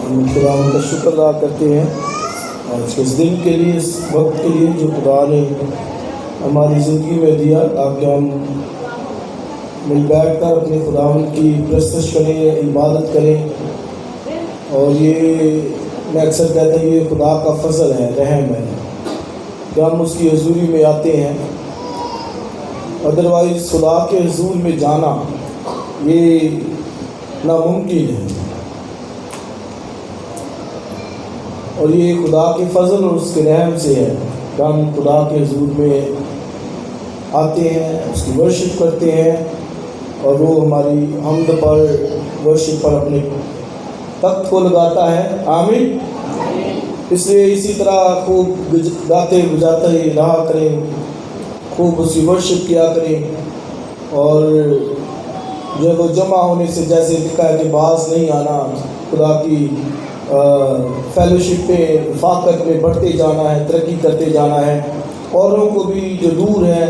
ہم خدا کا شکر ادا کرتے ہیں آج کے اس دن کے لیے، اس وقت کے لیے جو خدا نے ہماری زندگی میں دیا، تاکہ ہم مل بیٹھ کر اپنے خدا کی پرستش کریں، عبادت کریں۔ اور یہ میں اکثر کہتا ہوں، یہ خدا کا فضل ہے، رحم ہے کہ ہم اس کی حضوری میں آتے ہیں۔ ادروائز خدا کے حضور میں جانا یہ ناممکن ہے، اور یہ خدا کے فضل اور اس کے رحم سے ہے کہ ہم خدا کے حضور میں آتے ہیں، اس کی ورشپ کرتے ہیں، اور وہ ہماری حمد پر، ورشپ پر اپنے تخت کو لگاتا ہے۔ آمین۔ اس لیے اسی طرح خوب گاتے بجاتے رہا کریں، خوب اس کی ورشپ کیا کریں، اور جب وہ جمع ہونے سے جیسے لکھا ہے کہ باز نہیں آنا، خدا کی فیلوشپ میں، رفاقت میں بڑھتے جانا ہے، ترقی کرتے جانا ہے، اوروں کو بھی جو دور ہیں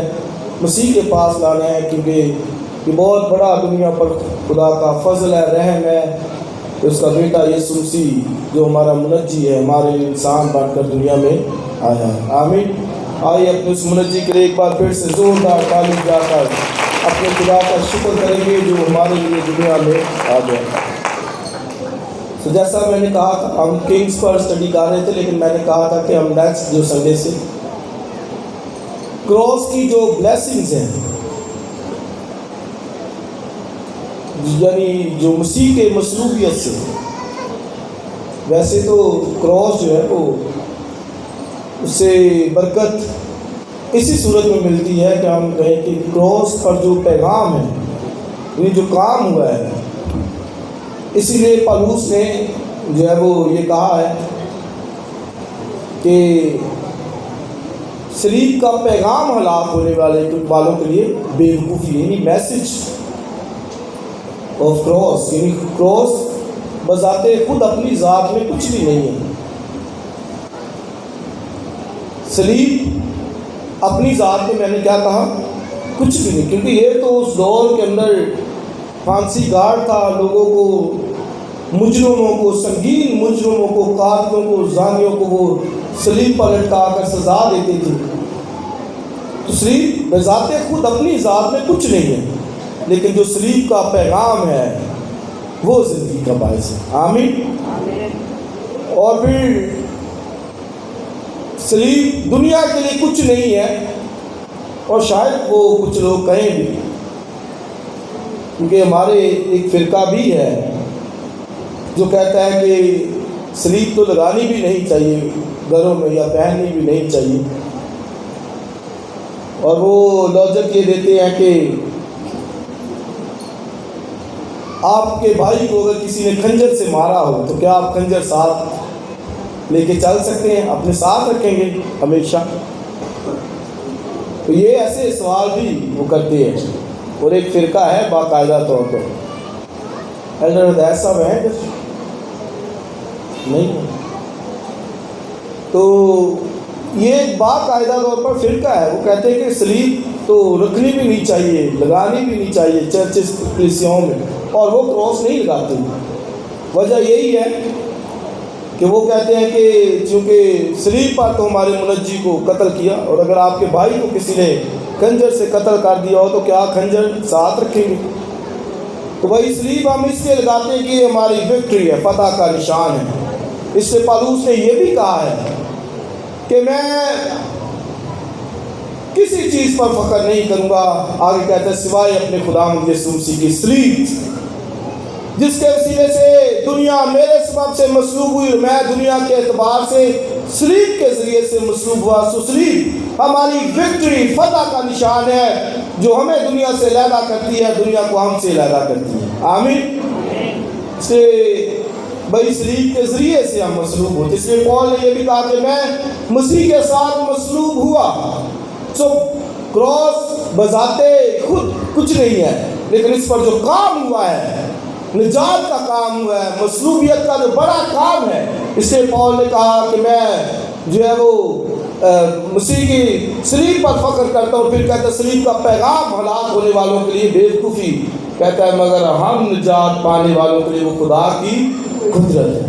مسیح کے پاس لانا ہے، کیونکہ یہ بہت بڑا دنیا پر خدا کا فضل ہے، رحم ہے کہ اس کا بیٹا یسوع مسیح جو ہمارا منجی ہے، ہمارے انسان بن کر دنیا میں آیا ہے۔ آمین۔ آئیے اپنے اس منجی کے لیے ایک بار پھر سے زوردار تالی جا کر اپنے خدا کا شکر کریں گے جو ہمارے لیے دنیا میں آ گیا۔ تو جیسا میں نے کہا تھا، ہم کنگز پر اسٹڈی کر رہے تھے، لیکن میں نے کہا تھا کہ ہم نیکسٹ جو سنڈے سے کراس کی جو بلیسنگز ہیں، یعنی جو مسیح کے مصلوبیت سے، ویسے تو کراس جو ہے وہ اس سے برکت اسی صورت میں ملتی ہے کہ ہم کہیں کہ کراس پر جو پیغام ہے، یعنی جو کام ہوا ہے، اسی لیے پالوس نے جو ہے وہ یہ کہا ہے کہ صلیب کا پیغام ہلاک ہونے والوں کے لیے بے وقوفی، یعنی میسج آف کراس، یعنی کراس بذات خود اپنی ذات میں کچھ بھی نہیں ہے۔ صلیب اپنی ذات میں، میں نے کیا کہا، کچھ بھی نہیں، کیونکہ یہ تو اس دور کے اندر پھانسی گاڑ تھا، لوگوں کو، مجرموں کو، سنگین مجرموں کو، قاتلوں کو، زانیوں کو وہ صلیب پر لٹکا کر سزا دیتے تھے۔ تو صلیب بذات خود اپنی ذات میں کچھ نہیں ہے، لیکن جو صلیب کا پیغام ہے وہ زندگی کا باعث ہے۔ آمین۔ اور پھر صلیب دنیا کے لیے کچھ نہیں ہے، اور شاید وہ کچھ لوگ کہیں بھی، کیونکہ ہمارے ایک فرقہ بھی ہے جو کہتا ہے کہ صلیب تو لگانی بھی نہیں چاہیے گھروں میں، یا پہننی بھی نہیں چاہیے، اور وہ لاجک یہ دیتے ہیں کہ آپ کے بھائی کو اگر کسی نے خنجر سے مارا ہو تو کیا آپ خنجر ساتھ لے کے چل سکتے ہیں، اپنے ساتھ رکھیں گے ہمیشہ؟ تو یہ ایسے سوال بھی وہ کرتے ہیں، اور ایک فرقہ ہے باقاعدہ طور پر، ایلڈر ایسا ہے نہیں، تو یہ ایک باقاعدہ طور پر فرقہ ہے، وہ کہتے ہیں کہ صلیب تو رکھنی بھی نہیں چاہیے، لگانی بھی نہیں چاہیے چرچز کلیسیوں میں، اور وہ کراس نہیں لگاتے۔ وجہ یہی ہے کہ وہ کہتے ہیں کہ چونکہ صلیب پر تو ہمارے منجی کو قتل کیا، اور اگر آپ کے بھائی کو کسی نے خنجر سے قتل کر دیا ہو تو کیا خنجر ساتھ رکھیں گے؟ تو وہی صلیب ہم اس لیے لگاتے ہیں کہ یہ ہماری وکٹری ہے، فتح کا نشان ہے۔ اس سے پالوس نے یہ بھی کہا ہے کہ میں کسی چیز پر فخر نہیں کروں گا، آگے کہتا ہے، سوائے اپنے خداوند یسوع مسیح کی صلیب، جس کے وسیلے سے دنیا میرے سبب سے مصلوب ہوئی، اور میں دنیا کے اعتبار سے صلیب کے ذریعے سے مصلوب ہوا۔ سو صلیب ہماری وکٹری، فتح کا نشان ہے، جو ہمیں دنیا سے علیحدہ کرتی ہے، دنیا کو ہم سے علیحدہ کرتی ہے۔ آمین۔ سے بھائی صلیب کے ذریعے سے ہم مصلوب ہوتے، اس لیے پول نے یہ بھی کہا کہ میں مسیح کے ساتھ مصلوب ہوا۔ سو کراس بذات خود کچھ نہیں ہے، لیکن اس پر جو کام ہوا ہے، نجات کا کام ہوا ہے، مصلوبیت کا جو بڑا کام ہے، اس لیے پول نے کہا کہ میں جو ہے وہ مسیح کی صلیب پر فخر کرتا ہوں۔ پھر کہتا ہے صلیب کا پیغام ہلاک ہونے والوں کے لیے بے وقوفی، کہتا ہے مگر ہم نجات پانے والوں کے لیے وہ خدا کی قدرت ہے۔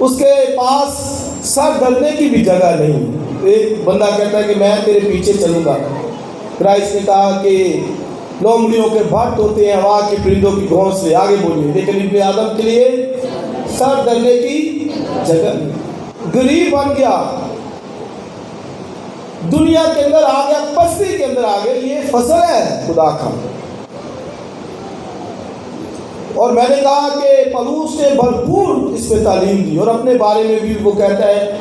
اس کے پاس سر دھرنے کی بھی جگہ نہیں۔ ایک بندہ کہتا ہے کہ میں تیرے پیچھے چلوں گا۔ کرائسٹ نے کہا کہ لومڑیوں کے بھٹ ہوتے ہیں، ہوا کے پرندوں کی گھونسلے، آگے بولیے، لیکن ابن آدم کے لیے سر دھرنے کی جگہ نہیں۔ غریب بن گیا، دنیا کے اندر آ گیا، پستی کے اندر آ گیا۔ یہ فضل ہے خدا کا۔ اور میں نے کہا کہ پولس نے بھرپور اس پہ تعلیم دی، اور اپنے بارے میں بھی وہ کہتا ہے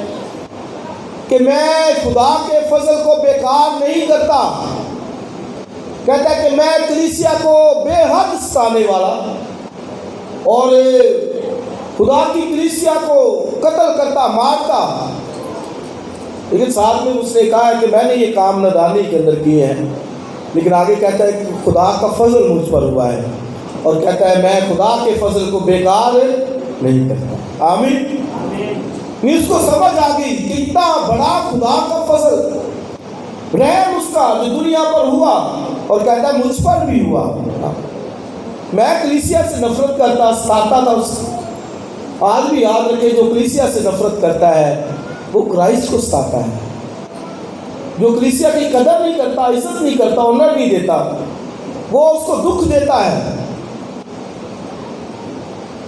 کہ میں خدا کے فضل کو بیکار نہیں کرتا۔ کہتا ہے کہ میں کلیسیا کو بے حد ستانے والا اور خدا کی کلیسیا کو قتل کرتا، مارتا، لیکن ساتھ میں اس نے کہا ہے کہ میں نے یہ کام نادانی کے اندر کیے ہیں، لیکن آگے کہتا ہے کہ خدا کا فضل مجھ پر ہوا ہے، اور کہتا ہے میں خدا کے فضل کو بیکار نہیں کرتا۔ آمین۔ اس کو سمجھ آ گئی کہ اتنا بڑا خدا کا فضل، رحم اس کا جو دنیا پر ہوا، اور کہتا ہے مجھ پر بھی ہوا۔ میں کلیسیا سے نفرت کرتا، ستاتا تھا اس کو۔ آج بھی یاد رکھے، جو کلیسیا سے نفرت کرتا ہے وہ کرائسٹ کو ستاتا ہے۔ جو کلیسیا کی قدر نہیں کرتا، عزت نہیں کرتا، آنر نہیں دیتا، وہ اس کو دکھ دیتا ہے۔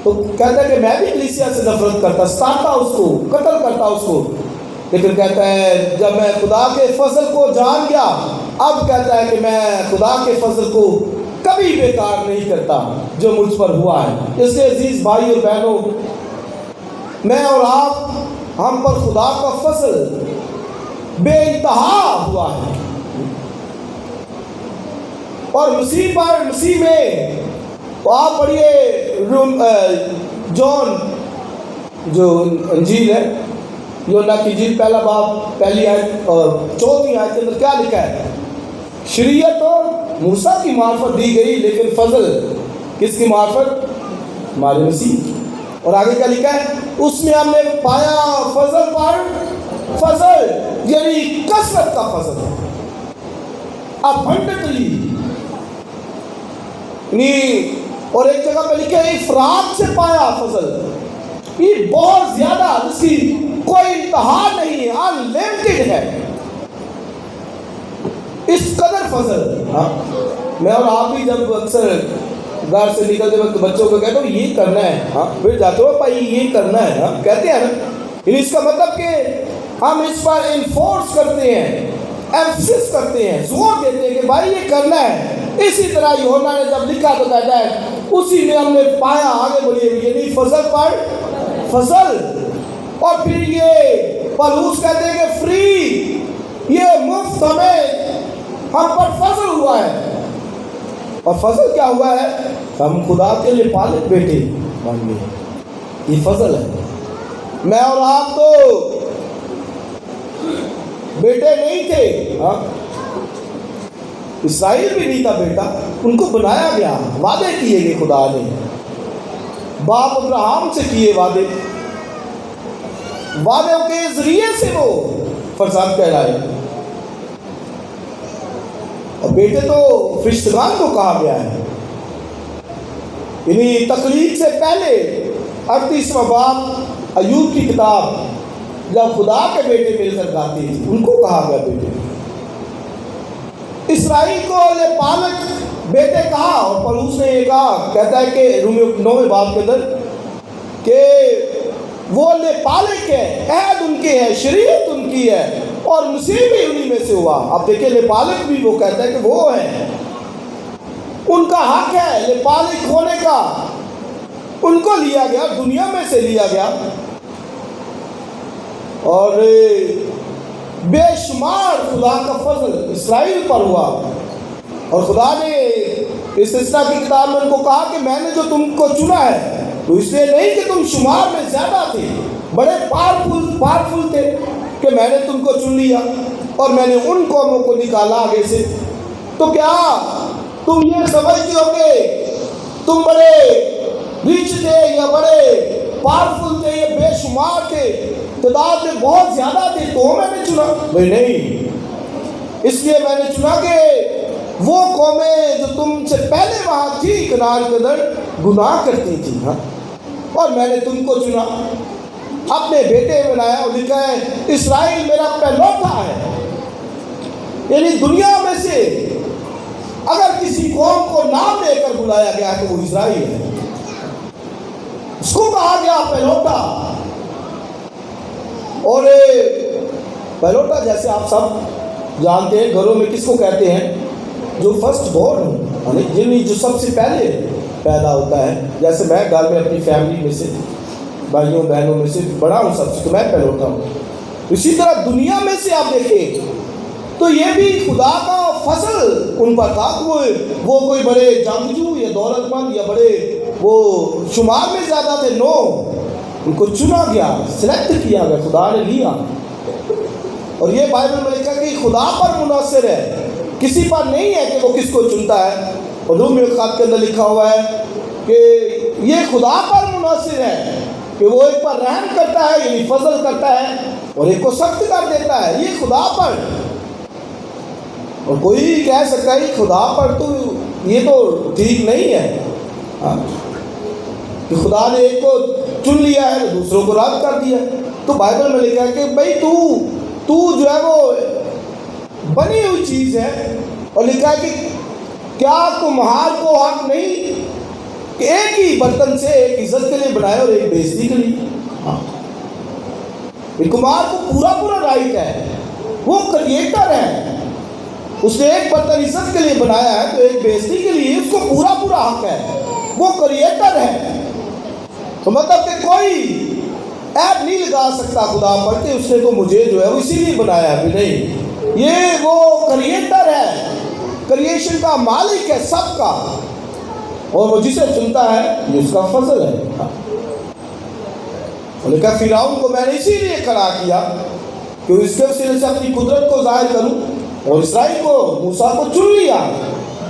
تو کہتا ہے کہ میں بھی کلیسیا سے نفرت کرتا، ستاتا اس کو، قتل کرتا اس کو، لیکن کہتا ہے جب میں خدا کے فضل کو جان گیا، اب کہتا ہے کہ میں خدا کے فضل کو کبھی بیکار نہیں کرتا جو مجھ پر ہوا ہے۔ اس لیے عزیز بھائی اور بہنوں، میں اور آپ، ہم پر خدا کا فضل بے انتہا ہوا ہے، اور مسیح میں آپ پڑھیے جون جو انجیل ہے، یوحنا کی انجیل پہلا باب پہلی آیت اور چوتھی آیت کے اندر کیا لکھا ہے؟ شریعت اور موسیٰ کی معرفت دی گئی، لیکن فضل کس کی معرفت؟ ہمارے مسیح۔ اور آگے کیا لکھا ہے؟ اس میں ہم نے پایا فضل پر فضل، یعنی کثرت کا فضل، ابنڈنٹلی، اور ایک جگہ پہ لکھا ہے افراط سے پایا فضل، یہ بہت زیادہ، جس کی کوئی انتہا نہیں ہے، انلمیٹڈ ہے، اس قدر فضل۔ میں اور آپ بھی جب اکثر گھر سے نکلتے وقت بچوں کو کہتے ہو یہ کرنا ہے، پھر جاتے ہو بھائی یہ کرنا ہے، کہتے ہیں نا، اس کا مطلب کہ ہم اس پر انفورس کرتے ہیں، ایمفسس کرتے ہیں، زور دیتے ہیں کہ بھائی یہ کرنا ہے۔ اسی طرح یوحنا نے جب لکھا تو کہتا ہے اسی میں ہم نے پایا، آگے بولیے، یعنی فضل پر فضل۔ اور پھر یہ پولس کہتے ہیں کہ فری، یہ مفت ہم پر فضل ہوا ہے۔ اور فضل کیا ہوا ہے؟ ہم خدا کے لیے پالک بیٹے بن گئے، یہ فضل ہے۔ میں اور آپ تو بیٹے نہیں تھے، اسرائیل بھی نہیں تھا بیٹا، ان کو بنایا گیا، وعدے کیے گئے خدا نے، باپ ابراہم سے کیے وعدے، وعدوں کے ذریعے سے وہ فرزند کہلائے۔ اور بیٹے تو فرشتگان کو کہا گیا ہے، یعنی تخلیق سے پہلے 38واں باب ایوب کی کتاب، جب خدا کے بیٹے مل کر گاتے تھے ان کو کہا گیا بیٹے۔ اسرائیل کو لے پالک بیٹے کہا، اور پولس نے یہ کہا، کہتا ہے کہ رومیو 9 باب کے اندر کہ وہ لے پالک ہے، عہد ان کے ہے، شریعت ان کی ہے، اور مسیح بھی انہی میں سے ہوا۔ اب دیکھیں لے پالک بھی وہ کہتا ہے کہ وہ ہیں، ان کا حق ہے لے پالک ہونے کا، ان کو لیا گیا، دنیا میں سے لیا گیا، اور بے شمار خدا کا فضل اسرائیل پر ہوا۔ اور خدا نے استثنا کی کتاب میں ان کو کہا کہ میں نے جو تم کو چنا ہے تو اس لیے نہیں کہ تم شمار میں زیادہ تھے، بڑے پاورفل تھے، کہ میں نے تم کو چن لیا اور میں نے ان قوموں کو نکالا آگے سے۔ تو کیا تم یہ سمجھتے ہو کہ تم بڑے ریچ تھے یا بڑے پاورفل تھے، یہ بے شمار تھے، تعداد میں بہت زیادہ تھے تو میں نے چنا؟ بھائی نہیں، اس لیے میں نے چنا کہ وہ قومیں جو تم سے پہلے وہاں تھی کنعان کے اندر گناہ کرتی تھی، اور میں نے تم کو چنا۔ اپنے بیٹے بنایا اور لکھا ہے اسرائیل میرا پہلوٹا ہے. یعنی دنیا میں سے اگر کسی قوم کو نام لے کر بلایا گیا تو وہ اسرائیل ہے. اس کو کہا گیا پہلوٹا. اور پہلوٹا جیسے آپ سب جانتے ہیں گھروں میں کس کو کہتے ہیں؟ جو فرسٹ بورن ہو، یعنی جو سب سے پہلے پیدا ہوتا ہے. جیسے میں گھر میں اپنی فیملی میں سے بھائیوں بہنوں میں سے بڑا ہوں سب سے، تو میں پہلوٹا ہوں. اسی طرح دنیا میں سے آپ دیکھیں تو یہ بھی خدا کا فضل ان پر تھا. وہ کوئی بڑے جنگجو یا دولت مند یا بڑے وہ شمار میں زیادہ تھے. نو، ان کو چنا گیا، سلیکٹ کیا گیا، خدا نے لیا. اور یہ بائبل میں لکھا کہ خدا پر منحصر ہے، کسی پر نہیں ہے کہ وہ کس کو چنتا ہے. اور رومیو کے خط کے اندر لکھا ہوا ہے کہ یہ خدا پر منحصر ہے کہ وہ ایک پر رحم کرتا ہے یعنی فضل کرتا ہے اور ایک کو سخت کر دیتا ہے. یہ خدا پر. اور کوئی کہہ سکتا ہے خدا پر تو یہ تو ٹھیک نہیں ہے کہ خدا نے ایک کو چن لیا ہے تو دوسروں کو رد کر دیا. تو بائبل میں لکھا ہے کہ بھائی تو جو ہے وہ بنی ہوئی چیز ہے. اور لکھا ہے کہ کیا کمہار کو حق نہیں کہ ایک ہی برتن سے ایک عزت کے لیے بنائے اور ایک بے عزتی کے لیے؟ کمہار کو پورا رائٹ ہے، وہ کریٹر ہے. اس نے ایک برتن عزت کے لیے بنایا ہے تو ایک بے عزتی کے لیے اس کو پورا حق ہے. وہ کریٹر ہے. تو مطلب کہ کوئی عیب نہیں لگا سکتا خدا پر کہ اس نے تو مجھے جو ہے وہ اسی لیے بنایا ہے. نہیں، یہ وہ کریٹر ہے، کریشن کا مالک ہے سب کا. اور وہ جسے چنتا ہے یہ اس کا فضل ہے. انہوں نے کہا فرعون کو میں نے اسی لیے کھڑا کیا کہ اس کے وسیلے سے اپنی قدرت کو ظاہر کروں. اور اسرائیل کو، موسیٰ کو چن لیا.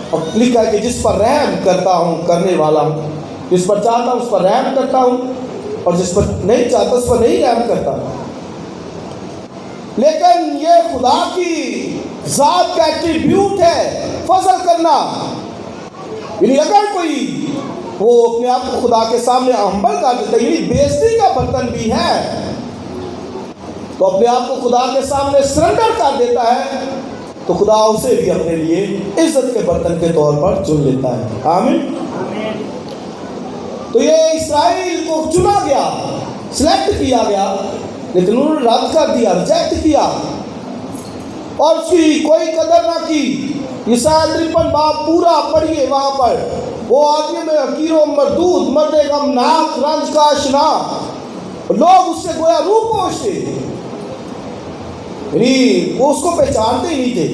اور لکھا ہے کہ جس پر رحم کرتا ہوں کرنے والا ہوں، جس پر چاہتا ہوں اس پر رحم کرتا ہوں اور جس پر نہیں چاہتا اس پر نہیں رحم کرتا. لیکن یہ خدا کی ذات کا ایٹریبیوٹ ہے فضل کرنا. یعنی اگر کوئی وہ اپنے آپ کو خدا کے سامنے ہمبل کر دیتا ہے، یعنی بے عزتی کا برتن بھی ہے، تو اپنے آپ کو خدا کے سامنے سرنڈر کر دیتا ہے تو خدا اسے بھی اپنے لیے عزت کے برتن کے طور پر چن لیتا ہے. آمین. تو یہ اسرائیل کو چنا گیا، سلیکٹ کیا گیا، لیکن انہوں نے رد کر دیا، ریجیکٹ کیا اور اس کی کوئی قدر نہ کی. یسایا 53 باب پورا پڑھیے، وہاں پر وہ آدمی میں حقیر و مردود، مرد غمناک، رنج کا آشنا، لوگ اس سے گویا روح پوش تھے، یعنی وہ اس کو پہچانتے ہی نہیں تھے.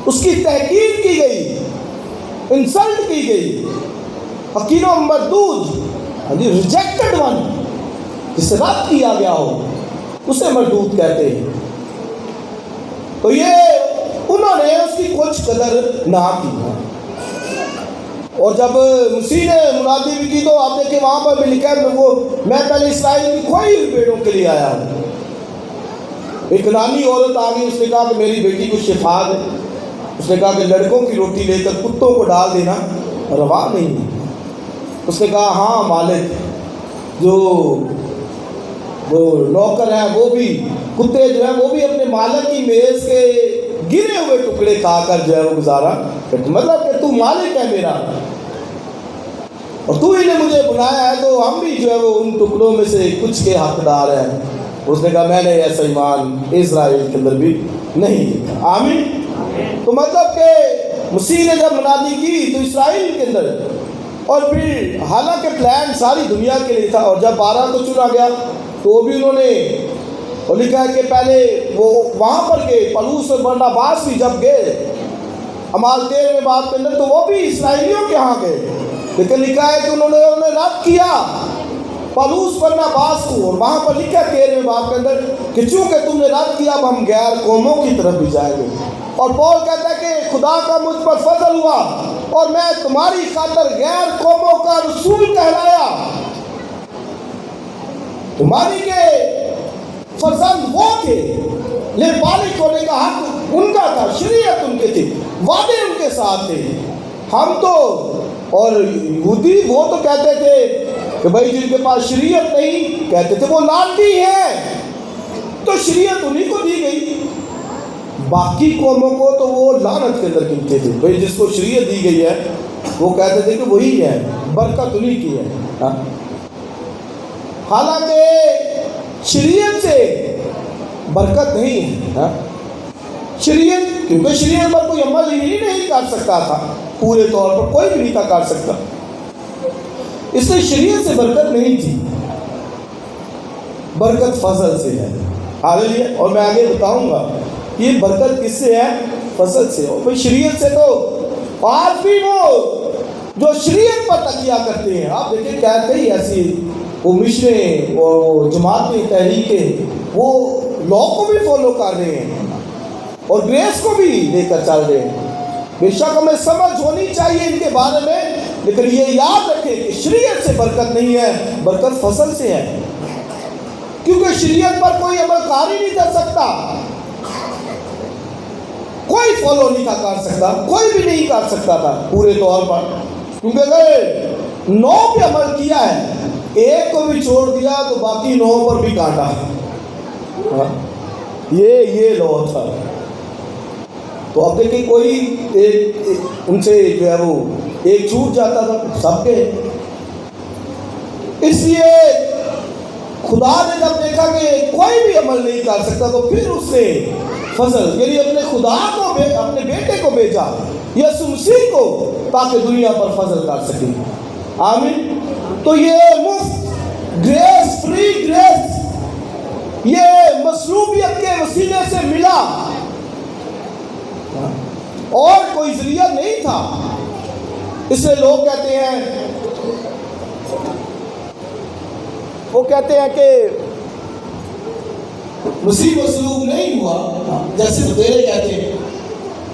اس کی تحقیر کی گئی، انسلٹ کی گئی. حقیر و مردود، ریجیکٹڈ ون، جسے رد کیا گیا ہو اسے مردود کہتے ہیں. تو یہ انہوں نے اس کی کچھ قدر نہ کی. اور جب مسیح نے منادی بھی کی تو آپ دیکھیں وہاں پر بھی لکھا ہے میں پہلے اسرائیل کی کھوئی ہوئی بھیڑوں کے لیے آیا ہوں. ایک نانی عورت آ گئی، اس نے کہا کہ میری بیٹی کو شفا دے. اس نے کہا کہ لڑکوں کی روٹی لے کر کتوں کو ڈال دینا روا نہیں. اس نے کہا ہاں مالک، جو وہ نوکر ہیں وہ بھی، کتے جو ہیں وہ بھی اپنے مالک کی میز کے گرے ہوئے ٹکڑے کھا کر جو ہے وہ گزارا کرتے. مطلب کہ تو مالک ہے میرا اور تو ہی نے مجھے بنایا ہے، تو ہم بھی جو ہے وہ ان ٹکڑوں میں سے کچھ کے حقدار ہیں. اس نے کہا میں نے ایسا ایمان اسرائیل کے اندر بھی نہیں دیکھا. آمین. تو مطلب کہ مسیح نے جب منادی کی تو اسرائیل کے اندر، اور پھر حالانکہ پلان ساری دنیا کے لیے تھا. اور جب 12 کو چنا گیا تو وہ بھی انہوں نے، اور لکھا ہے کہ پہلے وہ وہاں پر گئے، پلوس اور برناباس بھی جب گئے اعمال 13 باب کے اندر، تو وہ بھی اسرائیلیوں کے ہاں گئے. لیکن لکھا ہے کہ انہوں نے رد کیا پلوس برناباس کو. اور وہاں پر لکھا ہے 13 باب کے اندر کہ چونکہ تم نے رد کیا اب ہم غیر قوموں کی طرف بھی جائیں گے. اور پول کہتا ہے کہ خدا کا مجھ پر فضل ہوا اور میں تمہاری خاطر غیر قوموں کا رسول کہلایا. تمہاری کے فرزند وہ تھے، لیکن بالغ ہونے کا حق ان کا تھا، شریعت ان کے تھی، وعدے ان کے ساتھ تھے. ہم تو، اور یہودی وہ تو کہتے تھے کہ بھائی جن کے پاس شریعت نہیں کہتے تھے وہ لانتی ہیں، تو شریعت انہیں کو دی گئی، باقی قوموں کو تو وہ لعنت کے اندر گنتے تھے. بھئی جس کو شریعت دی گئی ہے وہ کہتے تھے کہ وہی ہے، برکت انہیں کی ہے. حالانکہ شریعت سے برکت نہیں ہے. شریعت، کیونکہ شریعت پر کوئی عمل ہی نہیں کر سکتا تھا، پورے طور پر کوئی بھی نہیں تھا کر سکتا، اس لیے شریعت سے برکت نہیں تھی. برکت فضل سے ہے. ہاللیلویا. اور میں آگے بتاؤں گا یہ برکت کس سے ہے؟ فضل سے. اور بھئی شریعت سے تو آج بھی وہ جو شریعت پر تکیہ کرتے ہیں، آپ دیکھیں کئی ایسی وہ مشنیں اور جماعتیں، تحریکیں، وہ لا کو بھی فالو کر رہے ہیں اور گریس کو بھی لے کر چل رہے ہیں. بے شک ہمیں سمجھ ہونی چاہیے ان کے بارے میں، لیکن یہ یاد رکھیں کہ شریعت سے برکت نہیں ہے، برکت فضل سے ہے. کیونکہ شریعت پر کوئی عمل کار ہی نہیں کر سکتا، کوئی فالو نہیں تھا کر سکتا، کوئی بھی نہیں کر سکتا تھا پورے طور پر. کیونکہ اگر 9 پہ عمل کیا ہے، ایک کو بھی چھوڑ دیا تو باقی 9 پر بھی کاٹا. یہ لو تھا. تو اب دیکھیں کوئی ایک ان سے جو ہے وہ ایک چھوٹ جاتا تھا سب کے. اس لیے خدا نے جب دیکھا کہ کوئی بھی عمل نہیں کر سکتا تو پھر اس نے فضل یعنی اپنے خدا کو اپنے بیٹے کو بھیجا، یسوع مسیح کو، تاکہ دنیا پر فضل کر سکے. آمین. تو یہ مفت گریس، فری گریس، یہ مصلوبیت کے وسیلے سے ملا اور کوئی ذریعہ نہیں تھا. اس لیے لوگ کہتے ہیں، وہ کہتے ہیں کہ مسیح مصلوب نہیں ہوا، جیسے بتیرے کہتے ہیں.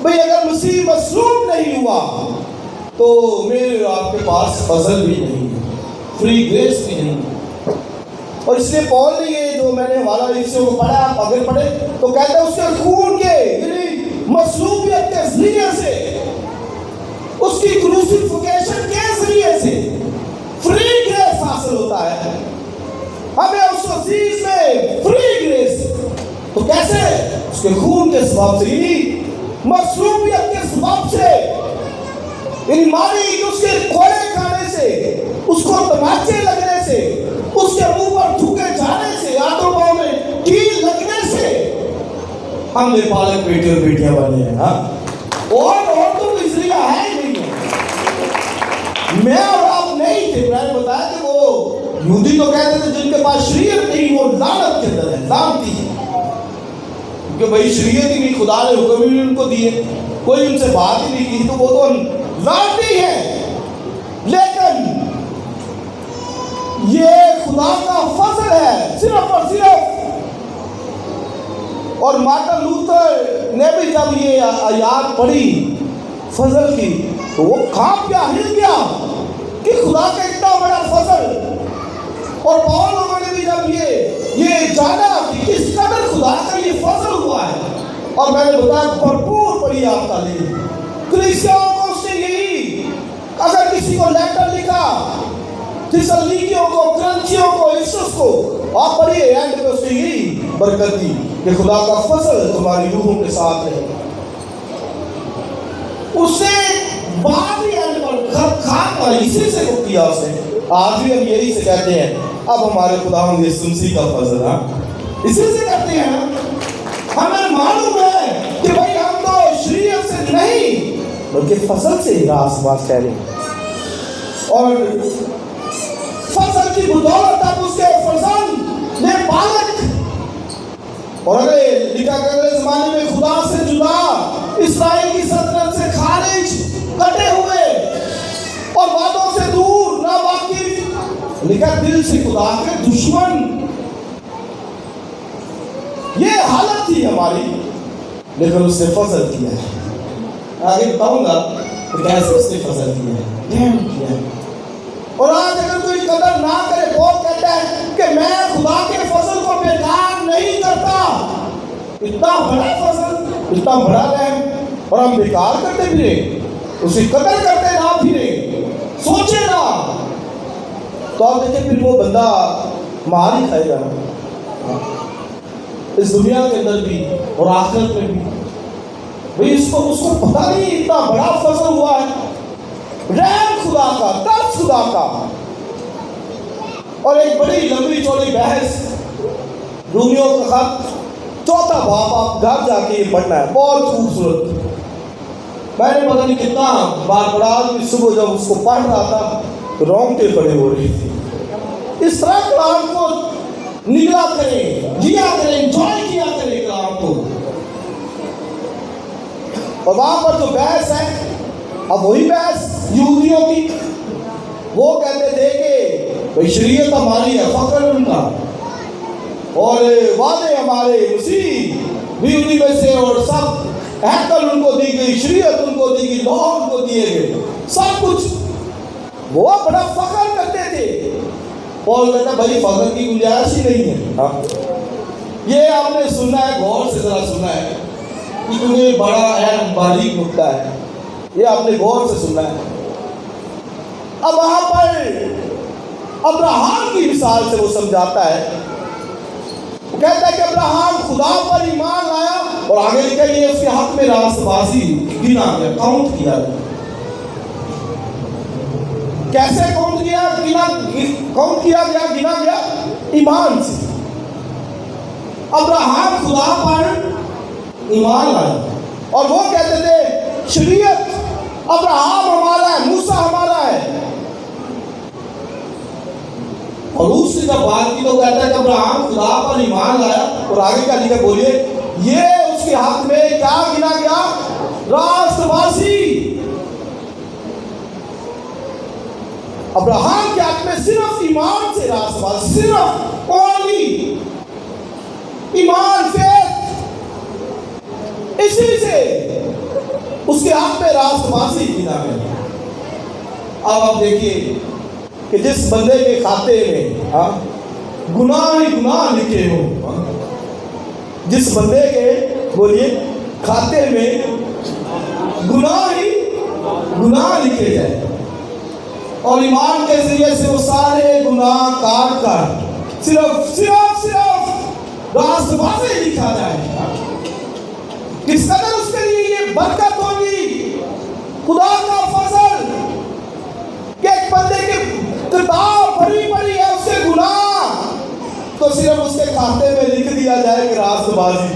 بھئی اگر مسیح مصلوب نہیں ہوا تو میرے آپ کے پاس فضل بھی نہیں ہے، فری گریس بھی نہیں ہے. اور اس لیے پول نے یہ جو میں نے حوالہ حصوں کو پڑھا، آپ اگر پڑھے تو کہتے ہیں اس کے خون کے یعنی مصلوبیت کے ذریعے سے، اس کی کروسیفیکیشن کے ذریعے سے فری گریس حاصل ہوتا ہے. ہمیں اس عزیز میں فری گریس، تو کیسے؟ اس کے خون کے سبب سے، یعنی مصلوبیت کے سبب سے، یعنی ماری اس کے کوڑے کھانے سے، اس کو تماچے لگنے سے، اس کے منہ پر تھوکے جانے سے، ہاتھوں پاؤں میں کیل لگنے سے ہم نے پالک بیٹے اور بیٹیاں بنے ہیں. اور تو کوئی ذریعہ ہے ہی نہیں ہے. میں اور آپ نہیں تھے. میں نے بتایا کہ وہ یہودی تو کہتے تھے جن کے پاس شریعت نہیں وہ لعنت کے اندر ہے، لعنتی ہے. کیونکہ بھائی شریعت ہی نہیں، خدا نے حکم ہی نہیں ان کو دیے، کوئی ان سے بات ہی نہیں کی، تو وہ تو لعنتی ہے. لیکن یہ خدا کا فضل ہے صرف اور صرف. اور مارٹن لوتھر نے بھی جب یہ آیات پڑھی فضل کی تو وہ کھانپ گیا، ہل گیا کہ خدا کا اتنا بڑا فضل. اور پاول لوگوں نے بھی جب یہ جانا کہ کس قدر خدا کا یہ فضل ہوا ہے. اور میں نے بتایا بھرپور پڑھی آپ تعلیم. کلیسیاؤں کو اس نے یہی، اگر کسی کو لیٹر لکھا، تھیسلونیکیوں کو، کرنتھیوں کو، افسس کو، آپ پڑھیے، اینڈ پہ اس نے یہی برکت دی کہ خدا کا فضل تمہاری روحوں کے ساتھ ہے. اس نے بعد ہی اینڈ پر خاتمہ اسی سے کو کیا. اس نے آج بھی ہم یہی سے کہتے ہیں، اب ہمارے خداوند یسوع مسیح کا فضل، اسی سے کہتے ہیں. ہمیں معلوم ہے کہ بھائی ہم تو شریعت سے نہیں بلکہ فضل سے ہی راست باز کہہ رہے ہیں. اور فضل کی بدولت اب اس کے فرزند نے پالک، اور اگر لکھا کہ اگلے زمانے میں خدا سے جدا، اسرائیل کی سلطنت سے خارج، کٹے ہوئے اور وعدوں سے دور، ناواقف، لکھا دل سے خدا کے دشمن. یہ حالت تھی ہماری، لیکن اس نے فضل کیا ہے. آگے بتاؤں گا کہ کیسے اس نے فضل کیا ہے. اور آج اگر کوئی قدر نہ کرے، پول کہتا ہے کہ میں خدا کے فضل کو بیکار نہیں کرتا. اتنا بڑا فضل، اتنا بڑا رحم، اور ہم بیکار کرتے پھرے، اس کی قدر کرتے نہ پھرے، سوچے نہ. تو آپ دیکھیں پھر وہ بندہ مار ہی کھائے گا اس دنیا کے اندر بھی اور آخرت میں بھی. بھئی اس کو پتہ نہیں اتنا بڑا فضل ہوا ہے، رحم خدا کا، ترس خدا کا. اور ایک بڑی لمبی چوڑی بحث، رومیوں کا خط 4 باب، آپ گھر جا کے یہ پڑھنا ہے، بہت خوبصورت. میں نے پتہ نہیں کتنا بار پڑھا، صبح جب اس کو پڑھ رہا تھا تو رونگٹے کھڑے ہو رہی تھی. اس طرح کلام کو نگلا کریں، جیا کریں، انجوائے کیا کریں کلام کو. اور وہاں پر جو بحث ہے، اب وہی بحث یہودیوں کی. وہ کہتے تھے کہ شریعت ہماری ہے، فخر ان کا، اور وعدے ہمارے مسیح بھی انہی میں سے، اور سب ہیکل ان کو دی گئی، شریعت ان کو دی گئی، لاء ان کو دیے گئے، سب کچھ. وہ بڑا فخر کرتے تھے. پال کہتا ہے بھائی فخر کی گنجائش ہی نہیں ہے. یہ آپ نے سننا ہے، غور سے ذرا سننا ہے، کیونکہ بڑا اہم باریک نکتہ ہے، یہ آپ نے غور سے سننا ہے. اب وہاں پر ابراہیم کی مثال سے وہ سمجھاتا ہے. وہ کہتا ہے کہ ابراہیم خدا پر ایمان لایا، اور آگے لکھا یہ اس کے حق میں راست بازی گنا گیا، کاؤنٹ کیا گیا. کیسے کاؤنٹ کیا گیا؟ گنا گیا ایمان سے. ابراہیم خدا پر ایمان لایا، اور وہ کہتے تھے شریعت ابراہیم ہمارا ہے، موسیٰ ہمارا ہے. اور اس سے جب بات کی تو کہتا ہے کہ ابراہیم خدا پر ایمان لایا، اور آگے کیا لکھا بولیے، یہ اس کے حق میں کیا گنا گیا؟ راست بازی. ابراہیم کے حق میں صرف ایمان سے راست بازی، صرف اونلی ایمان، فیتھ، اسی سے اس کے حق میں راست بازی گنا گیا. اب آپ دیکھیے کہ جس بندے کے کھاتے میں گناہ ہی گناہ لکھے ہوں، جس بندے کے بولیے کھاتے میں گناہ ہی گناہ لکھے جائے، اور ایمان کے ذریعے سے وہ سارے گناہ کاٹ کر صرف راست بازی لکھا جائے، کس قدر اس کے لیے یہ برکت ہوگی، خدا کا فضل کہ ایک بندے کے کتاب بڑی بڑی ہے اس کے گناہ، تو صرف اس کے کھاتے میں لکھ دیا جائے کہ راست بازی.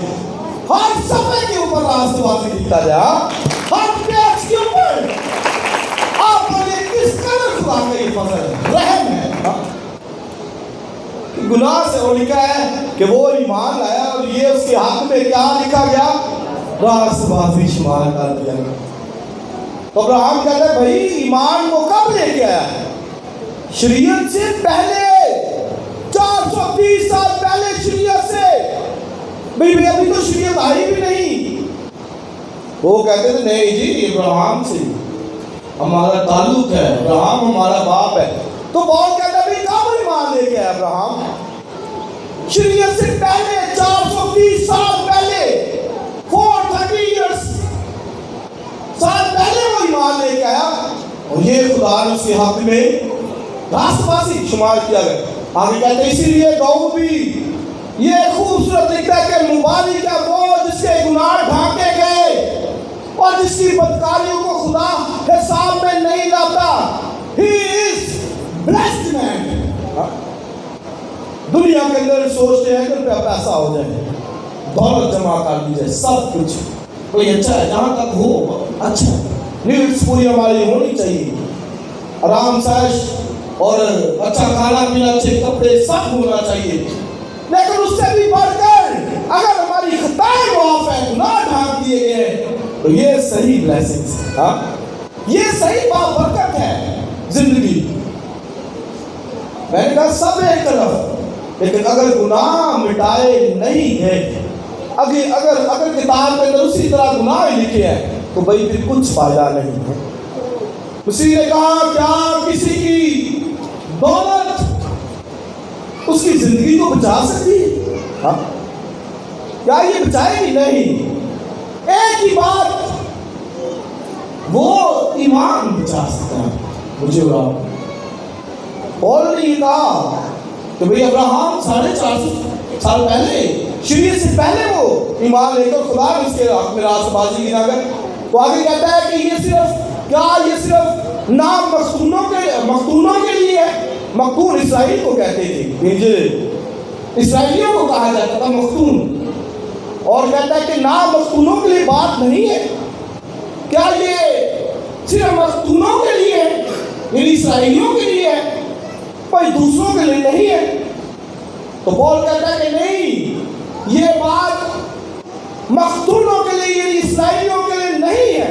ہر صفحے کے اوپر راست بازی لکھا جائے، ہر پیج کے اوپر. آپ بولے کس قدر خدا کا یہ فضل ہے، رحم ہے. گناہ سے وہ لکھا ہے کہ وہ ایمان لایا، اور یہ اس کے حق میں کیا لکھا گیا؟ راست بازی شمار کر دیا گیا. تو ابراہیم کہتا ہے بھائی ایمان کو کب لے کے آیا؟ شریعت سے پہلے، 430 سال پہلے شریعت سے. بھائی ابھی تو شریعت آئی بھی نہیں. وہ کہتے تھے نہیں جی ابراہیم سے ہمارا تعلق ہے، ابراہیم ہمارا باپ ہے. تو پال کہتا ہے بھائی کب ایمان لے کے آیا ابراہیم؟ شریعت سے پہلے، 430 سال پہلے، 430 سال پہلے وہ ایمان لے کے آیا، اور یہ خدا نے اس کے حق میں راست بازی شمار کیا گیا. آگے کہتے ہیں اسی لیے داؤد بھی یہ خوبصورت لکھتا ہے کہ مبارک ہے وہ جس کے گناہ ڈھانکے گئے، اور جس کی بدکاریوں کو خدا حساب میں نہیں لاتا. He is blessed man. دنیا کے اندر سوچتے ہیں کہ روپیہ پیسہ ہو جائے، دولت جمع کر لی جائے، سب کچھ کوئی اچھا ہے، جہاں تک ہو اچھا، نیڈس پوری ہماری ہونی چاہیے، آرام سائش اور اچھا کھانا پینا، اچھے کپڑے، سب ہونا چاہیے. لیکن اس سے بھی بڑھ کر اگر ہماری خطائیں معاف ہیں، گناہ ڈھانپ دیے گئے ہیں، تو یہ صحیح بلیسنگز ہے، یہ صحیح بابرکت ہے زندگی. میں نے کہا سب ایک طرف، لیکن اگر گناہ مٹائے نہیں گئے، اگر کتاب میں اسی طرح گناہ لکھے ہیں، تو بھائی پھر کچھ فائدہ نہیں ہے. مسیح نے کہا کیا کسی کی دولت اس کی زندگی کو بچا سکتی ہے؟ کیا یہ بچائے گی؟ نہیں. ایک ہی بات، وہ ایمان بچا سکتا ہے مجھے اور آپ. پال نے یہ کہا تو بھئی ابراہم 450 سال پہلے، شریعت سے پہلے وہ ایمان لے کر خدا نے اس کے حق میں راست بازی کی نہ کر. وہ آگے کہتا ہے کہ یہ صرف نام مختونوں کے لیے ہے. مختون اسرائیل کو کہتے تھے، اسرائیلیوں کو کہا جاتا تھا مختون. اور کہتا ہے کہ نام مختونوں کے لیے بات نہیں ہے. کیا یہ صرف مختونوں کے لیے ہے، یعنی اسرائیلیوں کے لیے ہے، کوئی دوسروں کے لیے نہیں ہے؟ تو پول کہتا ہے کہ نہیں، یہ بات مختونوں کے لیے یعنی اسرائیلیوں کے لیے نہیں ہے،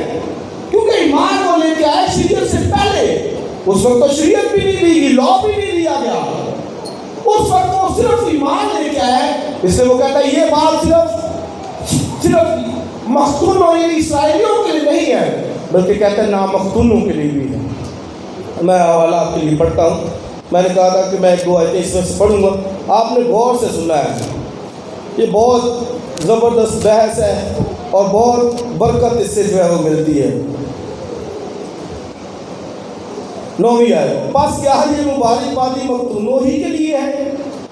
کیونکہ ایمان وہ لے کے آئے شریعت سے پہلے. اس وقت تو شریعت بھی نہیں دی گئی، لا بھی نہیں دیا گیا، اس وقت وہ صرف ایمان لے کے آئے. اس لیے وہ کہتا ہے یہ بات صرف مختونوں یعنی اسرائیلیوں کے لیے نہیں ہے، بلکہ کہتا ہے نامختونوں کے لیے بھی ہے. میں حوالہ آپ کے لیے پڑھتا ہوں. میں نے کہا تھا کہ میں ایک دو آیتیں اس میں سے پڑھوں گا. آپ نے غور سے سنا ہے، یہ بہت زبردست بحث ہے اور بہت برکت اس سے جو ہے وہ ملتی ہے. 9ویں آیت، پس کیا یہ مبارک بادی مختونوں ہی کے لیے ہے؟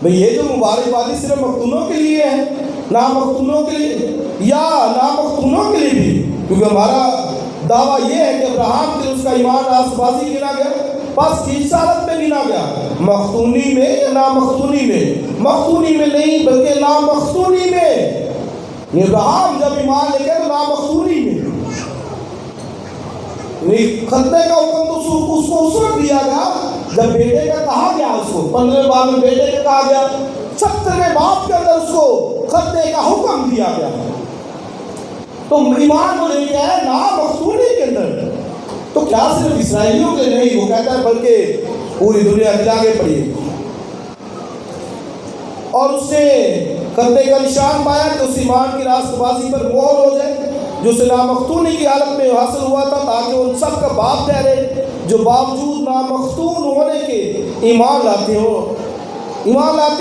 بھئی یہ جو مبارک بادی صرف مختونوں کے لیے ہے، نامختونوں کے لیے یا نامختونوں کے لیے بھی؟ کیونکہ ہمارا دعویٰ یہ ہے کہ ابراہم کے اس کا ایمان راست بازی گنا گیا، پس کس حالت میں گنا گیا؟ مختونی میں یا نامختونی میں؟ مختونی میں نہیں بلکہ نامختونی میں. ابراہم جب ایمان لے کے تو نامختونی میں، ختنے کا حکم تو اس کو اس وقت دیا گیا جب بیٹے کا کہا گیا. اس کو 15 باب میں بیٹے کا کہا گیا، 70 باب کے اندر اس کو ختنے کا حکم دیا گیا. تو ایمان کو لے کے آئے نامختونی کے اندر. تو کیا صرف اسرائیلیوں کے نہیں، وہ کہتا ہے بلکہ پوری دنیا کے آگے پڑھی. اور اس نے ختنے کا نشان پایا کہ اس ایمان کی راست بازی پر مہر ہو جائے جو اسے نامختونی کی حالت میں حاصل ہوا تھا، تاکہ ان سب کا باپ ٹھہرے جو باوجود نامختون ہونے کے ایمان لاتے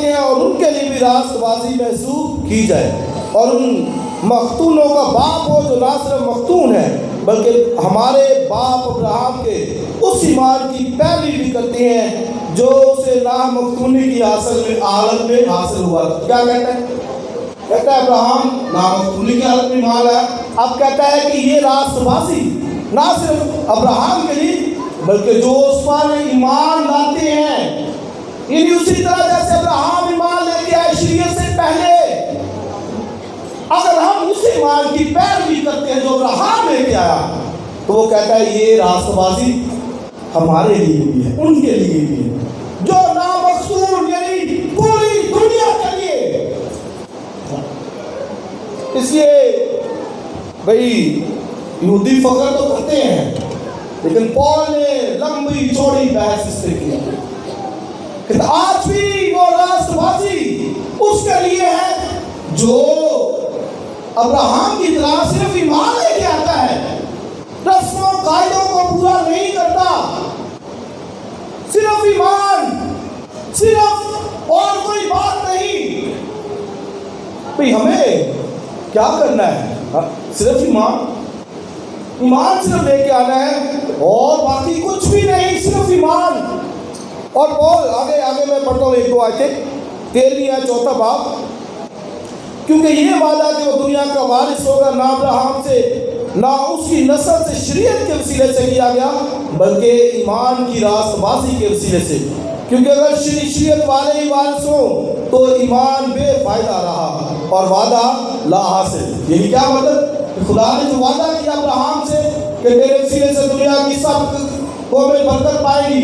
ہیں اور ان کے لیے بھی راست بازی محسوب کی جائے. اور ان مختونوں کا باپ ہو جو نہ صرف مختون ہے بلکہ ہمارے باپ ابراہم کے اس ایمان کی پیروی بھی کرتے ہیں جو اسے نامختونی کی حالت میں حاصل ہوا. کیا کہتا ہے؟ کہتا ہے ابراہم نامختونی کی حالت میں ایمان لایا. اب کہتا ہے کہ یہ راست بازی نہ صرف ابراہم کے لیے بلکہ جو اس پر ایمان لاتے ہیں، یعنی اسی طرح جیسے ابراہم ایمان لے کے آئے شریعت سے پہلے، اگر ہم اس ایمان کی پیروی کرتے ہیں جو ابراہم لے کے آیا، تو وہ کہتا ہے یہ راست بازی ہمارے لیے بھی ہے، ان کے لیے بھی ہے جو نامختون یعنی پوری دنیا کے لیے. اس لیے بھئی یہودی فخر تو کرتے ہیں، لیکن پول نے لمبی چوڑی بحث اس سے کیا کہ آج بھی وہ راست بازی اس کے لیے ہے جو ابراہم کی طرح صرف ایمان لے کے آتا ہے، رسم و قاعدوں کو پورا نہیں کرتا، صرف ایمان، صرف اور کوئی بات نہیں. بھئی ہمیں کیا کرنا ہے؟ صرف ایمان صرف لے کے آنا ہے اور باقی کچھ بھی نہیں، صرف ایمان. اور پول آگے میں پڑھتا ہوں 1-2 آیتیں. 13 ہے 4 باب، کیونکہ یہ وعدہ کہ وہ دنیا کا وارث ہوگا نہ ابراہم سے نہ اس کی نسل سے شریعت کے وسیلے سے کیا گیا بلکہ ایمان کی راست بازی کے وسیلے سے. کیونکہ اگر شریعت والے ہی وارث ہوں تو ایمان بے فائدہ رہا اور وعدہ لا حاصل. یعنی کیا مطلب؟ خدا نے جو وعدہ کیا ابراہم سے کہ تیرے وسیلے سے دنیا کی سب قومیں برکت پائیں گی،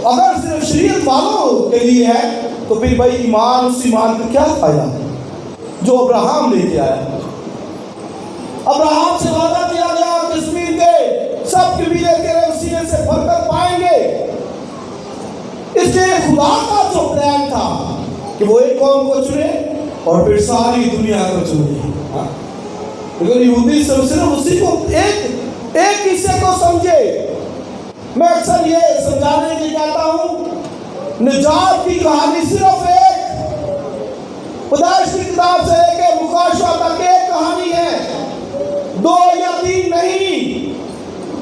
اگر صرف شریعت والوں کے لیے ہے تو پھر بھائی ایمان، اس ایمان کا کیا فائدہ جو ابراہم لے کے آیا؟ ابراہم سے وعدہ کیا گیا کہ زمین کے سب قبیلے تیرے وسیلے سے برکت پائیں گے. اس لیے خدا کا جو پلان تھا کہ وہ ایک قوم کو چنے اور پھر ساری دنیا کو چنے، لیکن یہودی صرف اسی کو ایک حصے کو سمجھے. میں اکثر یہ سمجھانے کے لیے کہتا ہوں نجات کی کہانی صرف ایک، پیدائش کی کتاب سے لے کے مکاشفہ تک ایک کہانی ہے، 2 یا 3 نہیں،